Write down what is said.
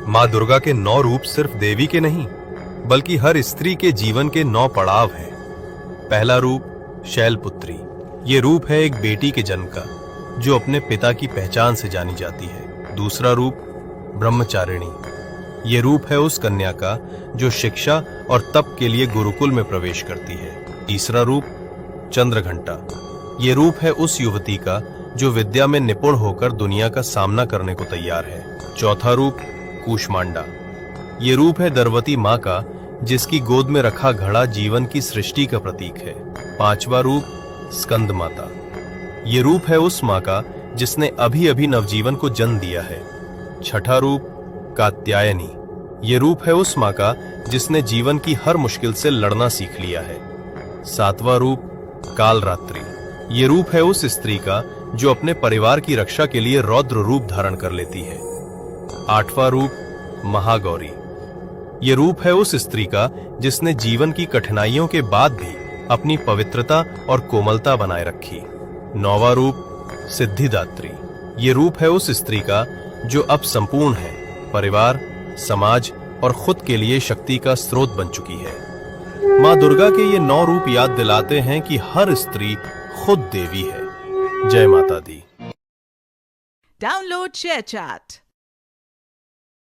माँ दुर्गा के 9 रूप सिर्फ देवी के नहीं, बल्कि हर स्त्री के जीवन के 9 पड़ाव हैं। पहला रूप शैलपुत्री। ये रूप है एक बेटी के जन्म का, जो अपने पिता की पहचान से जानी जाती है। दूसरा रूप ब्रह्मचारिणी। ये रूप है उस कन्या का जो शिक्षा और तप के लिए गुरुकुल में प्रवेश करती है। तीसरा रूप चंद्रघंटा। ये रूप है उस युवती का जो विद्या में निपुण होकर दुनिया का सामना करने को तैयार है। चौथा रूप कूष्मांडा। ये रूप है दरवती माँ का, जिसकी गोद में रखा घड़ा जीवन की सृष्टि का प्रतीक है। पांचवा रूप स्कंद माता। ये रूप है उस माँ का जिसने अभी अभी नवजीवन को जन्म दिया है। छठा रूप कात्यायनी। ये रूप है उस माँ का जिसने जीवन की हर मुश्किल से लड़ना सीख लिया है। सातवां रूप कालरात्रि। ये रूप है उस स्त्री का जो अपने परिवार की रक्षा के लिए रौद्र रूप धारण कर लेती है। आठवां रूप महागौरी। ये रूप है उस स्त्री का जिसने जीवन की कठिनाइयों के बाद भी अपनी पवित्रता और कोमलता बनाए रखी। नौवां रूप सिद्धिदात्री। ये रूप है उस स्त्री का जो अब संपूर्ण है, परिवार, समाज और खुद के लिए शक्ति का स्रोत बन चुकी है। माँ दुर्गा के ये 9 रूप याद दिलाते हैं कि हर स्त्री खुद देवी है। जय माता दी। Download ShareChat.